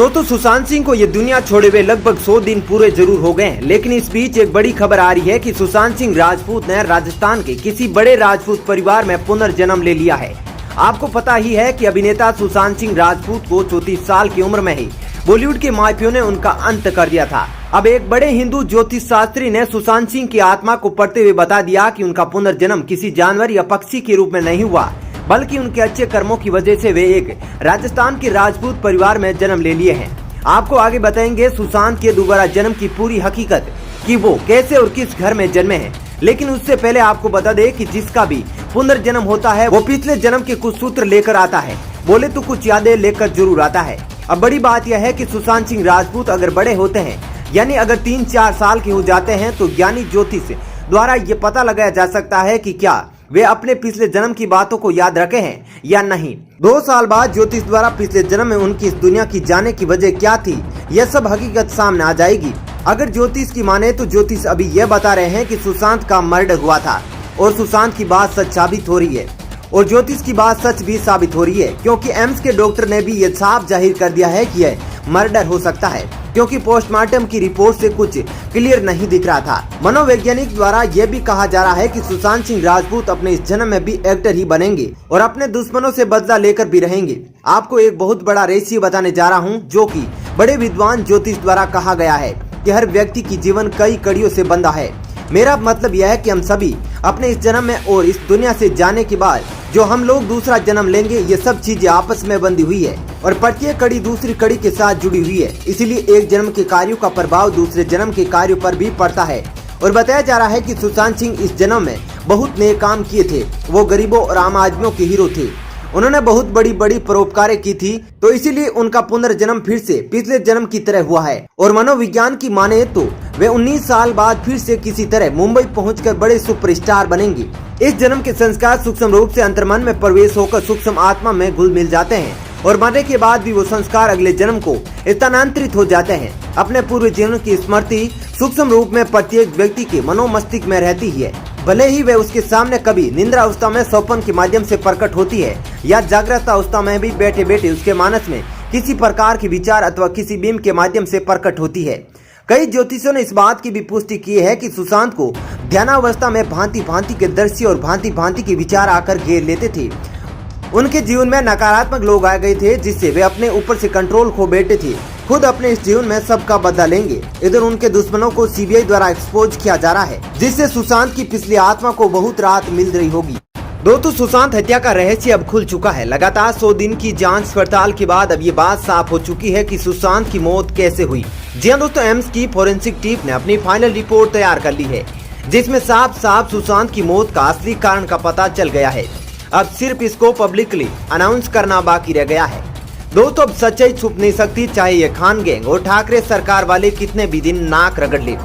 दोस्तों सुशांत सिंह को ये दुनिया छोड़े हुए लगभग 100 दिन पूरे जरूर हो गए हैं, लेकिन इस बीच एक बड़ी खबर आ रही है कि सुशांत सिंह राजपूत ने राजस्थान के किसी बड़े राजपूत परिवार में पुनर्जन्म ले लिया है। आपको पता ही है कि अभिनेता सुशांत सिंह राजपूत को 34 साल की उम्र में ही बॉलीवुड के माफियों ने उनका अंत कर दिया था। अब एक बड़े हिंदू ज्योतिष शास्त्री ने सुशांत सिंह की आत्मा को पढ़ते हुए बता दिया कि उनका पुनर्जन्म किसी जानवर या पक्षी के रूप में नहीं हुआ, बल्कि उनके अच्छे कर्मों की वजह से वे एक राजस्थान के राजपूत परिवार में जन्म ले लिए हैं। आपको आगे बताएंगे सुशांत के दोबारा जन्म की पूरी हकीकत कि वो कैसे और किस घर में जन्मे हैं। लेकिन उससे पहले आपको बता दें कि जिसका भी पुनर्जन्म होता है वो पिछले जन्म के कुछ सूत्र लेकर आता है, बोले तो कुछ यादें लेकर जरूर आता है। अब बड़ी बात यह है कि सुशांत सिंह राजपूत अगर बड़े होते हैं, यानी अगर 3-4 साल के हो जाते हैं, तो ज्ञानी ज्योतिष द्वारा ये पता लगाया जा सकता है कि क्या वे अपने पिछले जन्म की बातों को याद रखे हैं या नहीं। 2 साल बाद ज्योतिष द्वारा पिछले जन्म में उनकी इस दुनिया की जाने की वजह क्या थी, यह सब हकीकत सामने आ जाएगी। अगर ज्योतिष की माने तो ज्योतिष अभी यह बता रहे हैं कि सुशांत का मर्डर हुआ था और सुशांत की बात सच साबित हो रही है, और ज्योतिष की बात सच भी साबित हो रही है, क्योंकि एम्स के डॉक्टर ने भी ये साफ जाहिर कर दिया है कि यह मर्डर हो सकता है, क्योंकि पोस्टमार्टम की रिपोर्ट से कुछ क्लियर नहीं दिख रहा था। मनोवैज्ञानिक द्वारा यह भी कहा जा रहा है कि सुशांत सिंह राजपूत अपने इस जन्म में भी एक्टर ही बनेंगे और अपने दुश्मनों से बदला लेकर भी रहेंगे। आपको एक बहुत बड़ा रहस्य बताने जा रहा हूँ, जो कि बड़े विद्वान ज्योतिष द्वारा कहा गया है कि हर व्यक्ति की जीवन कई कड़ियों से बंधा है। मेरा मतलब यह है कि हम सभी अपने इस जन्म में और इस दुनिया से जाने के बाद जो हम लोग दूसरा जन्म लेंगे, ये सब चीजें आपस में बंधी हुई है और प्रत्येक कड़ी दूसरी कड़ी के साथ जुड़ी हुई है। इसीलिए एक जन्म के कार्यों का प्रभाव दूसरे जन्म के कार्यों पर भी पड़ता है। और बताया जा रहा है कि सुशांत सिंह इस जन्म में बहुत नए काम किए थे। वो गरीबों और आम आदमियों के हीरो थे। उन्होंने बहुत बड़ी बड़ी परोपकारें की थी, तो इसीलिए उनका पुनर्जन्म फिर से पिछले जन्म की तरह हुआ है। और मनोविज्ञान की माने तो वे 19 साल बाद फिर से किसी तरह मुंबई पहुंचकर बड़े सुपरस्टार बनेंगे। इस जन्म के संस्कार सूक्ष्म रूप से अंतर्मन में प्रवेश होकर सूक्ष्म आत्मा में घुल मिल जाते हैं और मरने के बाद भी वो संस्कार अगले जन्म को स्थानांतरित हो जाते हैं। अपने पूर्व जीवन की स्मृति सूक्ष्म रूप में प्रत्येक व्यक्ति के मनोमस्तिष्क में रहती है, भले ही वे उसके सामने कभी निद्रा अवस्था में स्वप्न के माध्यम से प्रकट होती है या जागृत अवस्था में भी बैठे बैठे उसके मानस में किसी प्रकार के विचार अथवा किसी बीम के माध्यम से प्रकट होती है। कई ज्योतिषियों ने इस बात की भी पुष्टि की है कि सुशांत को ध्यानावस्था में भांति भांति के दृश्य और भांति भांति के विचार आकर घेर लेते थे। उनके जीवन में नकारात्मक लोग आ गए थे, जिससे वे अपने ऊपर से कंट्रोल खो बैठे थे। खुद अपने इस जीवन में सबका बदला लेंगे। इधर उनके दुश्मनों को सीबीआई द्वारा एक्सपोज किया जा रहा है, जिससे सुशांत की पिछली आत्मा को बहुत राहत मिल रही होगी। दोस्तों सुशांत हत्या का रहस्य अब खुल चुका है। लगातार 100 दिन की जांच पड़ताल के बाद अब ये बात साफ हो चुकी है कि सुशांत की मौत कैसे हुई। जी हाँ दोस्तों, एम्स की फोरेंसिक टीम ने अपनी फाइनल रिपोर्ट तैयार कर ली है, जिसमें साफ साफ सुशांत की मौत का असली कारण का पता चल गया है। अब सिर्फ इसको पब्लिकली अनाउंस करना बाकी रह गया है। दोस्तों अब सच्चाई छुप नहीं सकती, चाहे ये खान गैंग और ठाकरे सरकार वाले कितने भी दिन नाक रगड़ ले,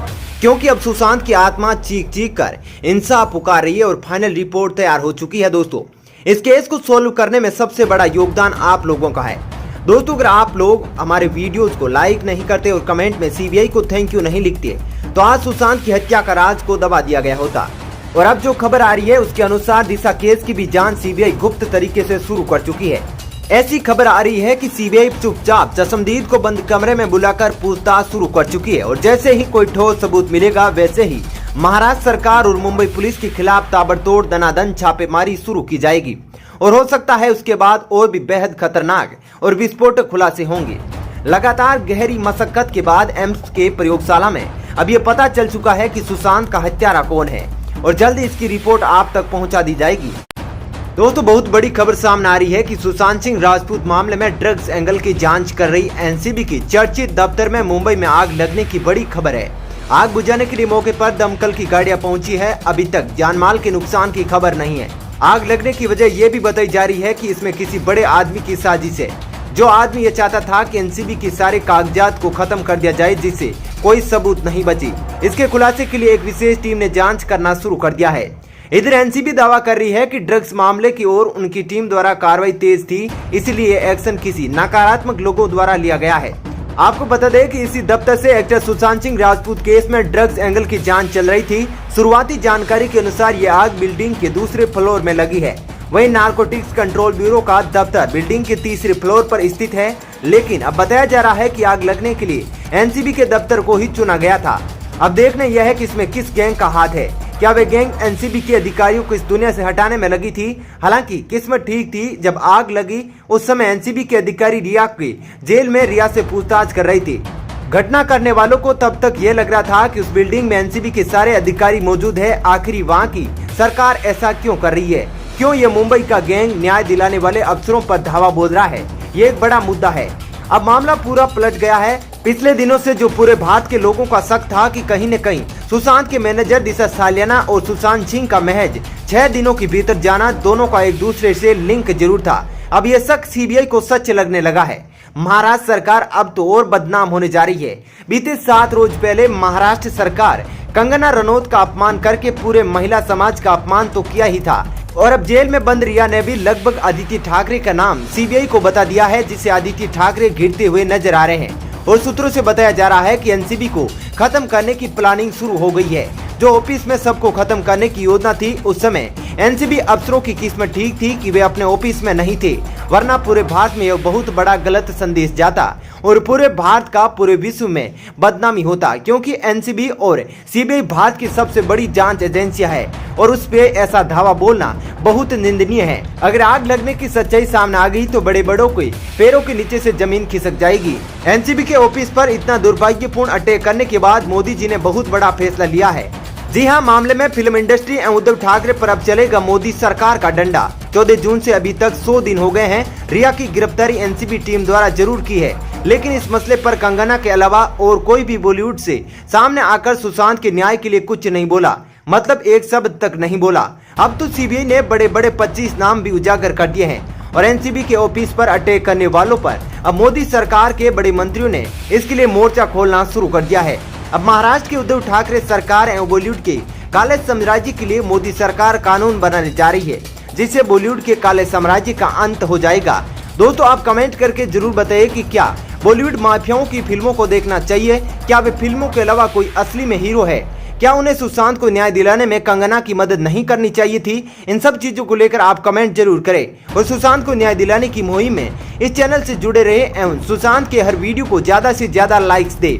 क्योंकि अब सुशांत की आत्मा चीख चीख कर इंसाफ पुकार रही है और फाइनल रिपोर्ट तैयार हो चुकी है। दोस्तों इस केस को सोल्व करने में सबसे बड़ा योगदान आप लोगों का है। दोस्तों अगर आप लोग हमारे वीडियोस को लाइक नहीं करते और कमेंट में सीबीआई को थैंक यू नहीं लिखते, तो आज सुशांत की हत्या का राज को दबा दिया गया होता। और अब जो खबर आ रही है उसके अनुसार दिशा केस की भी जांच सीबीआई गुप्त तरीके से शुरू कर चुकी है। ऐसी खबर आ रही है कि सीबीआई चुपचाप चश्मदीद को बंद कमरे में बुलाकर पूछताछ शुरू कर चुकी है, और जैसे ही कोई ठोस सबूत मिलेगा वैसे ही महाराष्ट्र सरकार और मुंबई पुलिस के खिलाफ ताबड़तोड़ दनादन छापेमारी शुरू की जाएगी। और हो सकता है उसके बाद और भी बेहद खतरनाक और विस्फोटक खुलासे होंगे। लगातार गहरी मशक्कत के बाद एम्स के प्रयोगशाला में अब ये पता चल चुका है कि सुशांत का हत्यारा कौन है, और जल्द इसकी रिपोर्ट आप तक पहुंचा दी जाएगी। दोस्तों बहुत बड़ी खबर सामने आ रही है कि सुशांत सिंह राजपूत मामले में ड्रग्स एंगल की जांच कर रही एनसीबी की चर्चित दफ्तर में मुंबई में आग लगने की बड़ी खबर है। आग बुझाने के लिए मौके पर दमकल की गाड़ियां पहुंची है। अभी तक जानमाल के नुकसान की खबर नहीं है। आग लगने की वजह ये भी बताई जा रही है कि इसमें किसी बड़े आदमी की साजिश है। जो आदमी ये चाहता था कि एनसीबी के सारे कागजात को खत्म कर दिया जाए, जिससे कोई सबूत नहीं बची। इसके खुलासे के लिए एक विशेष टीम ने जांच करना शुरू कर दिया है। इधर एनसीबी दावा कर रही है कि ड्रग्स मामले की ओर उनकी टीम द्वारा कार्रवाई तेज थी, इसलिए एक्शन किसी नकारात्मक लोगों द्वारा लिया गया है। आपको बता दें कि इसी दफ्तर से एक्टर सुशांत सिंह राजपूत केस में ड्रग्स एंगल की जांच चल रही थी। शुरुआती जानकारी के अनुसार ये आग बिल्डिंग के दूसरे फ्लोर में लगी है वहीं नारकोटिक्स कंट्रोल ब्यूरो का दफ्तर बिल्डिंग के तीसरे फ्लोर पर स्थित है, लेकिन अब बताया जा रहा है कि आग लगने के लिए एनसीबी के दफ्तर को ही चुना गया था। अब देखना यह है कि इसमें किस गैंग का हाथ है। क्या वे गैंग एनसीबी के अधिकारियों को इस दुनिया से हटाने में लगी थी? हालांकि किस्मत ठीक थी, जब आग लगी उस समय एनसीबी के अधिकारी रिया की जेल में रिया से पूछताछ कर रही थी। घटना करने वालों को तब तक ये लग रहा था कि उस बिल्डिंग में एनसीबी के सारे अधिकारी मौजूद है। आखिर वहाँ की सरकार ऐसा क्यों कर रही है? क्यों ये मुंबई का गैंग न्याय दिलाने वाले अफसरों पर धावा बोल रहा है? ये एक बड़ा मुद्दा है। अब मामला पूरा पलट गया है। पिछले दिनों से जो पूरे भारत के लोगों का शक था कि कहीं न कहीं सुशांत के मैनेजर दिशा सालियाना और सुशांत सिंह का महज 6 दिनों के भीतर जाना, दोनों का एक दूसरे से लिंक जरूर था। अब यह शक सीबीआई को सच लगने लगा है। महाराष्ट्र सरकार अब तो और बदनाम होने जा रही है। बीते 7 रोज पहले महाराष्ट्र सरकार कंगना रनौत का अपमान करके पूरे महिला समाज का अपमान तो किया ही था, और अब जेल में बंद रिया ने भी लगभग आदित्य ठाकरे का नाम सीबीआई को बता दिया है, जिसे आदित्य ठाकरे घिरते हुए नजर आ रहे हैं। और सूत्रों से बताया जा रहा है कि एनसीबी को खत्म करने की प्लानिंग शुरू हो गई है। जो ऑफिस में सबको खत्म करने की योजना थी, उस समय एनसीबी अफसरों की किस्मत ठीक थी कि वे अपने ऑफिस में नहीं थे, वरना पूरे भारत में यह बहुत बड़ा गलत संदेश जाता और पूरे भारत का पूरे विश्व में बदनामी होता, क्योंकि एनसीबी और सीबीआई भारत की सबसे बड़ी जांच एजेंसियां है और उस पे ऐसा धावा बोलना बहुत निंदनीय है। अगर आग लगने की सच्चाई सामने आ गई तो बड़े बड़ों के पैरों के नीचे से जमीन खिसक जाएगी। एनसीबी के ऑफिस पर इतना दुर्भाग्यपूर्ण अटैक करने के बाद मोदी जी ने बहुत बड़ा फैसला लिया है। जी हां, मामले में फिल्म इंडस्ट्री एवं उद्धव ठाकरे पर अब चलेगा मोदी सरकार का डंडा। 14 जून से अभी तक 100 दिन हो गए हैं। रिया की गिरफ्तारी एनसीबी टीम द्वारा जरूर की है, लेकिन इस मसले पर कंगना के अलावा और कोई भी बॉलीवुड से सामने आकर सुशांत के न्याय के लिए कुछ नहीं बोला, मतलब एक शब्द तक नहीं बोला। अब तो सीबीआई ने बड़े बड़े 25 नाम भी उजागर कर दिए हैं और एनसीबी के ऑफिस पर अटैक करने वालों पर अब मोदी सरकार के बड़े मंत्रियों ने इसके लिए मोर्चा खोलना शुरू कर दिया है। अब महाराष्ट्र की उद्धव ठाकरे सरकार एवं बॉलीवुड के काले साम्राज्य के लिए मोदी सरकार कानून बनाने जा रही है, जिससे बॉलीवुड के काले साम्राज्य का अंत हो जाएगा। दोस्तों, आप कमेंट करके जरूर बताइए कि क्या बॉलीवुड माफियाओं की फिल्मों को देखना चाहिए? क्या वे फिल्मों के अलावा कोई असली में हीरो है? क्या उन्हें सुशांत को न्याय दिलाने में कंगना की मदद नहीं करनी चाहिए थी? इन सब चीजों को लेकर आप कमेंट जरूर करें और सुशांत को न्याय दिलाने की मुहिम में इस चैनल से जुड़े रहे एवं सुशांत के हर वीडियो को ज्यादा से ज्यादा लाइक्स दे।